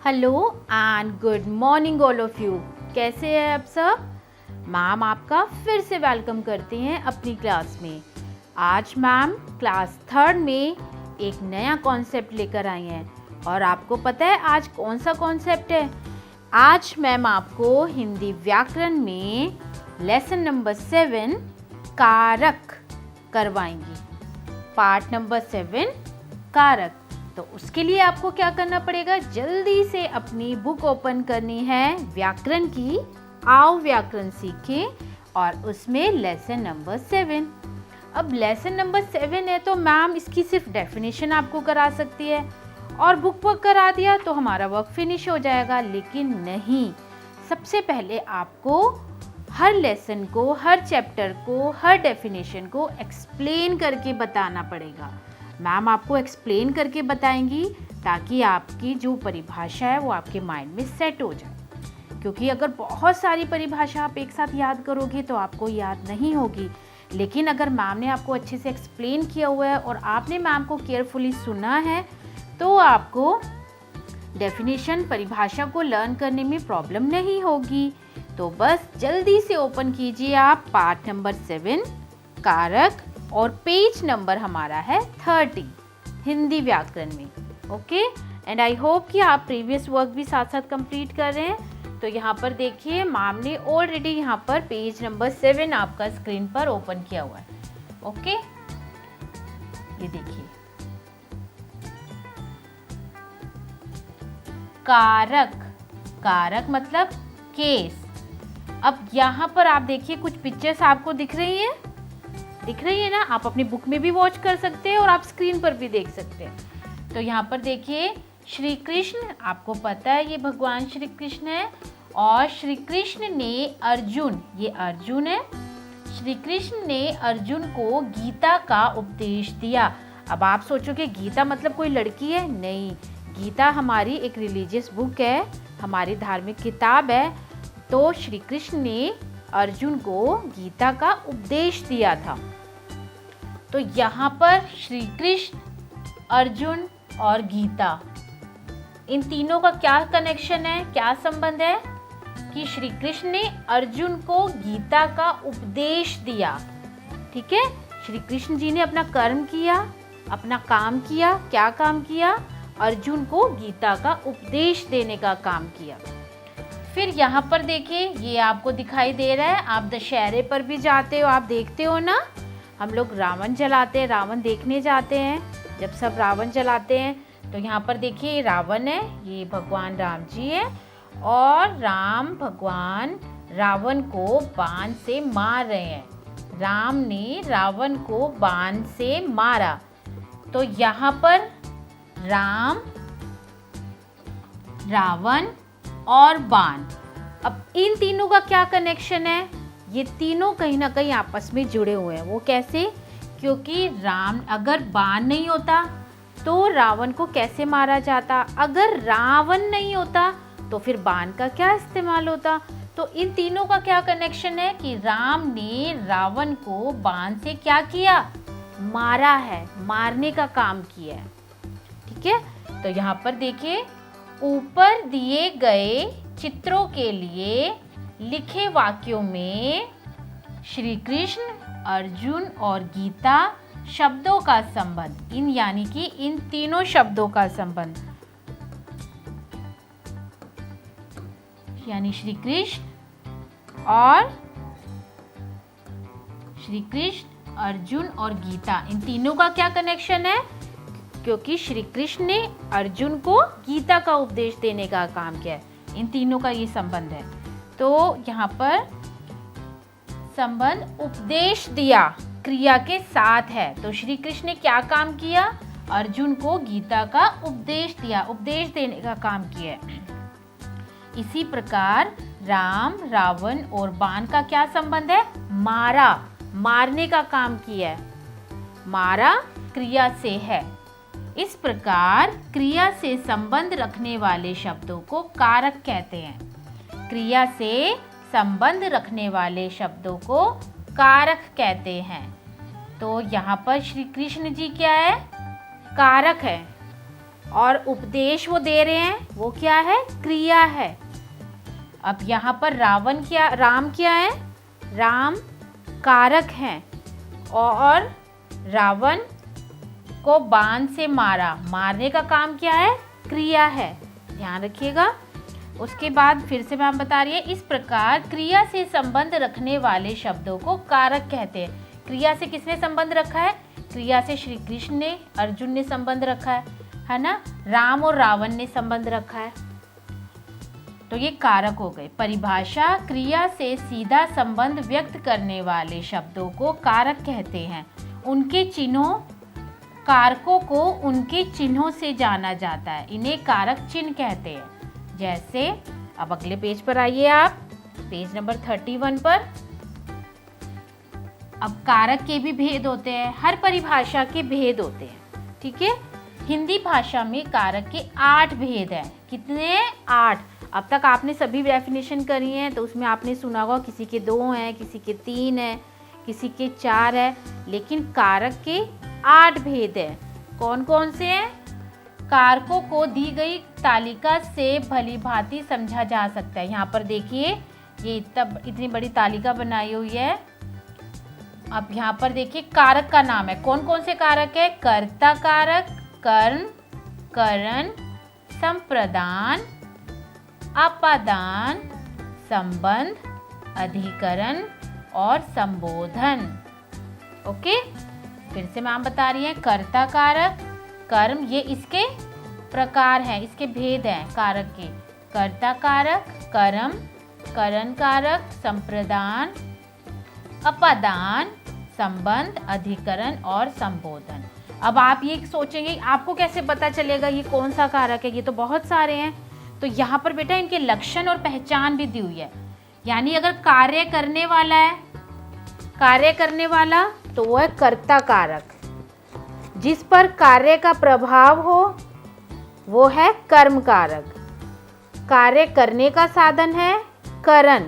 Hello and good morning all of you. कैसे हैं आप सब? मैम आपका फिर से वेलकम करते हैं अपनी क्लास में। आज मैम क्लास थर्ड में एक नया कॉन्सेप्ट लेकर आई हैं और आपको पता है आज कौन सा कॉन्सेप्ट है? आज मैम आपको हिंदी व्याकरण में लेसन नंबर 7 कारक करवाएंगी। पार्ट नंबर 7 कारक। तो उसके लिए आपको क्या करना पड़ेगा, जल्दी से अपनी बुक ओपन करनी है व्याकरण की। आओ व्याकरण सीखें और उसमें लेसन नंबर 7। अब लेसन नंबर 7 है तो मैम इसकी सिर्फ डेफिनेशन आपको करा सकती है और बुक वर्क करा दिया तो हमारा वर्क फिनिश हो जाएगा। लेकिन नहीं, सबसे पहले आपको हर लेसन को, हर चैप्टर को, हर डेफिनेशन को एक्सप्लेन करके बताना पड़ेगा। मैम आपको एक्सप्लेन करके बताएंगी ताकि आपकी जो परिभाषा है वो आपके माइंड में सेट हो जाए, क्योंकि अगर बहुत सारी परिभाषा आप एक साथ याद करोगे तो आपको याद नहीं होगी। लेकिन अगर मैम ने आपको अच्छे से एक्सप्लेन किया हुआ है और आपने मैम को केयरफुली सुना है तो आपको डेफिनेशन, परिभाषा को लर्न करने में प्रॉब्लम नहीं होगी। तो बस जल्दी से ओपन कीजिए आप पार्ट नंबर 7 कारक और पेज नंबर हमारा है 30 हिंदी व्याकरण में। ओके, एंड आई होप कि आप प्रीवियस वर्क भी साथ साथ कंप्लीट कर रहे हैं। तो यहाँ पर देखिए मैम ने ऑलरेडी यहाँ पर पेज नंबर 7 आपका स्क्रीन पर ओपन किया हुआ है। ओके, ये देखिए कारक। कारक मतलब केस। अब यहाँ पर आप देखिए कुछ पिक्चर्स आपको दिख रही है ना? आप अपनी बुक में भी वॉच कर सकते हैं और आप स्क्रीन पर भी देख सकते हैं। तो यहाँ पर देखिए श्री कृष्ण, आपको पता है ये भगवान श्री कृष्ण है और श्री कृष्ण ने अर्जुन, ये अर्जुन है, श्री कृष्ण ने अर्जुन को गीता का उपदेश दिया। अब आप सोचोगे गीता मतलब कोई लड़की है? नहीं, गीता हमारी एक रिलीजियस बुक है, हमारी धार्मिक किताब है। तो श्री कृष्ण ने अर्जुन को गीता का उपदेश दिया था। तो यहाँ पर श्री कृष्ण, अर्जुन और गीता, इन तीनों का क्या कनेक्शन है, क्या संबंध है? कि श्री कृष्ण ने अर्जुन को गीता का उपदेश दिया। ठीक है, श्री कृष्ण जी ने अपना कर्म किया, अपना काम किया। क्या काम किया? अर्जुन को गीता का उपदेश देने का काम किया। फिर यहाँ पर देखिए ये आपको दिखाई दे रहा है, आप दशहरे पर भी जाते हो, आप देखते हो ना, हम लोग रावण जलाते हैं, रावण देखने जाते हैं। जब सब रावण जलाते हैं तो यहाँ पर देखिए रावण है, ये भगवान राम जी है और राम भगवान रावण को बाण से मार रहे हैं। राम ने रावण को बाण से मारा। तो यहाँ पर राम, रावण और बाण, अब इन तीनों का क्या कनेक्शन है? ये तीनों कहीं ना कहीं आपस में जुड़े हुए हैं। वो कैसे? क्योंकि राम, अगर बाण नहीं होता तो रावण को कैसे मारा जाता? अगर रावण नहीं होता तो फिर बाण का क्या इस्तेमाल होता? तो इन तीनों का क्या कनेक्शन है कि राम ने रावण को बाण से क्या किया? मारा है, मारने का काम किया है। ठीक है, तो यहाँ पर देखिए ऊपर दिए गए चित्रों के लिए लिखे वाक्यों में श्री कृष्ण, अर्जुन और गीता शब्दों का संबंध, इन यानी कि इन तीनों शब्दों का संबंध, यानी श्री कृष्ण, अर्जुन और गीता, इन तीनों का क्या कनेक्शन है? क्योंकि श्री कृष्ण ने अर्जुन को गीता का उपदेश देने का काम किया है, इन तीनों का ये संबंध है। तो यहाँ पर संबंध उपदेश दिया क्रिया के साथ है। तो श्री कृष्ण ने क्या काम किया? अर्जुन को गीता का उपदेश दिया, उपदेश देने का काम किया है। इसी प्रकार राम, रावण और बाण का क्या संबंध है? मारा, मारने का काम किया है। मारा क्रिया से है। इस प्रकार क्रिया से संबंध रखने वाले शब्दों को कारक कहते हैं। क्रिया से संबंध रखने वाले शब्दों को कारक कहते हैं। तो यहाँ पर श्री कृष्ण जी क्या है? कारक है और उपदेश वो दे रहे हैं वो क्या है, क्रिया है। अब यहाँ पर राम क्या है, राम कारक हैं और रावण को बाण से मारा, मारने का काम क्या है, क्रिया है, ध्यान रखिएगा। उसके बाद फिर से मैम बता रही है, इस प्रकार क्रिया से संबंध रखने वाले शब्दों को कारक कहते हैं। क्रिया से किसने संबंध रखा है, क्रिया से श्री कृष्ण ने, अर्जुन ने संबंध रखा है ना, राम और रावण ने संबंध रखा है, तो ये कारक हो गए। परिभाषा, क्रिया से सीधा संबंध व्यक्त करने वाले शब्दों को कारक कहते हैं। उनके चिन्हों, कारकों को उनके चिन्हों से जाना जाता है, इन्हें कारक चिन्ह कहते हैं। जैसे अब अगले पेज पर आइए आप, पेज नंबर 31 पर। अब कारक के भी भेद होते हैं, हर परिभाषा के भेद होते हैं, ठीक है। हिंदी भाषा में कारक के 8 भेद हैं। कितने, 8। अब तक आपने सभी डेफिनेशन करी हैं, तो उसमें आपने सुना होगा किसी के 2 हैं, किसी के 3 हैं, किसी के 4 है, लेकिन कारक के 8 भेद हैं। कौन कौन से हैं? कारकों को दी गई तालिका से भली भांति समझा जा सकता है। यहाँ पर देखिए, ये इतनी बड़ी तालिका बनाई हुई है। अब यहाँ पर देखिए कारक का नाम है, कौन कौन से कारक है, कर्ता कारक, कर्म, करण, संप्रदान, अपादान, संबंध, अधिकरण और संबोधन। ओके, फिर से मैम बता रही है, कर्ता कारक, कर्म, ये इसके प्रकार हैं, इसके भेद हैं कारक के। कर्ता कारक, कर्म, करण कारक, संप्रदान, अपादान, संबंध, अधिकरण और संबोधन। अब आप ये सोचेंगे आपको कैसे पता चलेगा ये कौन सा कारक है, ये तो बहुत सारे हैं। तो यहाँ पर बेटा इनके लक्षण और पहचान भी दी हुई है। यानी अगर कार्य करने वाला है, कार्य करने वाला, तो वो है कर्ता कारक। जिस पर कार्य का प्रभाव हो वो है कर्म कारक। कार्य करने का साधन है करण।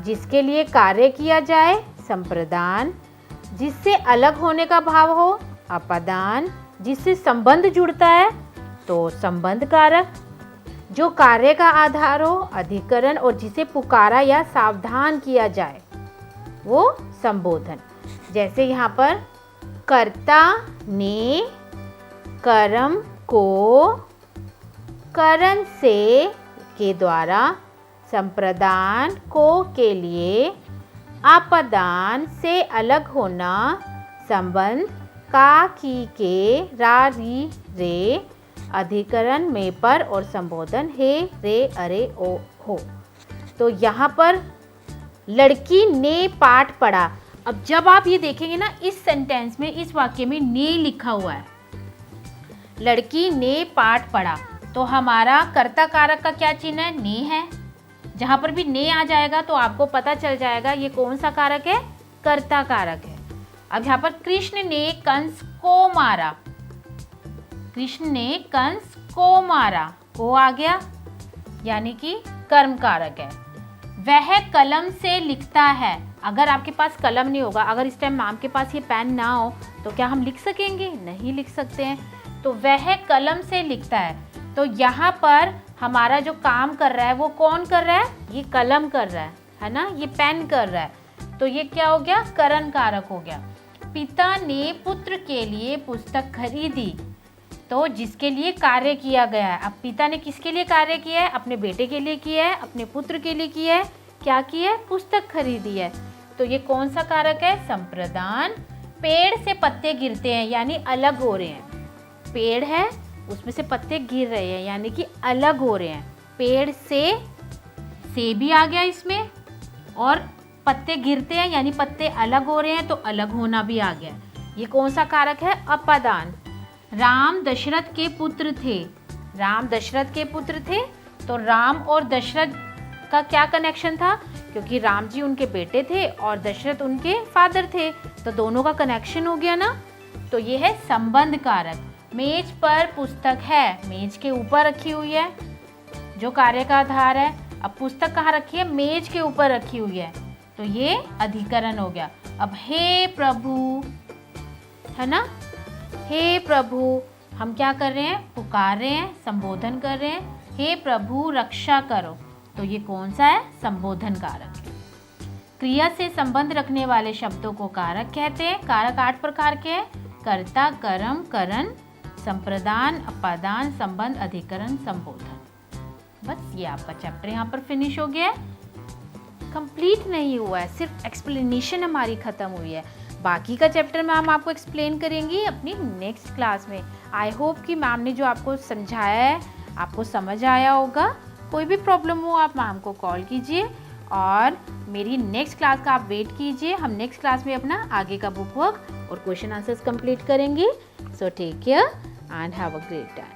जिसके लिए कार्य किया जाए संप्रदान। जिससे अलग होने का भाव हो अपादान। जिससे संबंध जुड़ता है तो संबंध कारक। जो कार्य का आधार हो अधिकरण। और जिसे पुकारा या सावधान किया जाए वो संबोधन। जैसे यहाँ पर कर्ता ने कर्म को करण से के द्वारा, संप्रदान को के लिए, अपादान से अलग होना, संबंध का की के रा री रे, अधिकरण में पर और संबोधन हे रे अरे ओ हो। तो यहाँ पर लड़की ने पाठ पढ़ा। अब जब आप ये देखेंगे ना, इस सेंटेंस में, इस वाक्य में ने लिखा हुआ है, लड़की ने पाठ पढ़ा, तो हमारा कर्ता कारक का क्या चिन्ह है, ने है। जहाँ पर भी ने आ जाएगा तो आपको पता चल जाएगा ये कौन सा कारक है, कर्ता कारक है। अब यहाँ पर कृष्ण ने कंस को मारा, कृष्ण ने कंस को मारा, को आ गया, यानी कि कर्म कारक है। वह कलम से लिखता है। अगर आपके पास कलम नहीं होगा, अगर इस टाइम मैम के पास ये पेन ना हो, तो क्या हम लिख सकेंगे, नहीं लिख सकते हैं। तो वह कलम से लिखता है, तो यहाँ पर हमारा जो काम कर रहा है वो कौन कर रहा है, ये कलम कर रहा है ना, ये पेन कर रहा है। तो ये क्या हो गया, करण कारक हो गया। पिता ने पुत्र के लिए पुस्तक खरीदी, तो जिसके लिए कार्य किया गया है। अब पिता ने किसके लिए कार्य किया है, अपने बेटे के लिए किया है, अपने पुत्र के लिए किया है, क्या किया है, पुस्तक खरीदी है। तो ये कौन सा कारक है, संप्रदान। पेड़ से पत्ते गिरते हैं, यानी अलग हो रहे हैं। पेड़ है उसमें से पत्ते गिर रहे हैं, यानी कि अलग हो रहे हैं। पेड़ से भी आ गया इसमें, और पत्ते गिरते हैं यानी पत्ते अलग हो रहे हैं, तो अलग होना भी आ गया। ये कौन सा कारक है, अपादान। राम दशरथ के पुत्र थे, राम दशरथ के पुत्र थे, तो राम और दशरथ का क्या कनेक्शन था, क्योंकि राम जी उनके बेटे थे और दशरथ उनके फादर थे, तो दोनों का कनेक्शन हो गया ना। तो ये है संबंध कारक। मेज पर पुस्तक है, मेज के ऊपर रखी हुई है, जो कार्य का आधार है। अब पुस्तक कहाँ रखी है, मेज के ऊपर रखी हुई है, तो ये अधिकरण हो गया। अब हे प्रभु, है ना, हे प्रभु, हम क्या कर रहे हैं, पुकार रहे हैं, संबोधन कर रहे हैं, हे प्रभु रक्षा करो। तो ये कौन सा है, संबोधन कारक है। क्रिया से संबंध रखने वाले शब्दों को कारक कहते हैं। कारक 8 प्रकार के हैं, कर्ता, कर्म, करण, संप्रदान, अपादान, संबंध, अधिकरण, संबोधन। बस ये आपका चैप्टर यहाँ पर फिनिश हो गया है। कंप्लीट नहीं हुआ है, सिर्फ एक्सप्लेनेशन हमारी ख़त्म हुई है। बाकी का चैप्टर मैम आपको एक्सप्लेन करेंगी अपनी नेक्स्ट क्लास में। आई होप कि मैम ने जो आपको समझाया है आपको समझ आया होगा। कोई भी प्रॉब्लम हो आप मैम को कॉल कीजिए और मेरी नेक्स्ट क्लास का आप वेट कीजिए। हम नेक्स्ट क्लास में अपना आगे का बुक वर्क और क्वेश्चन आंसर्स कंप्लीट करेंगे। So take care and have a great time.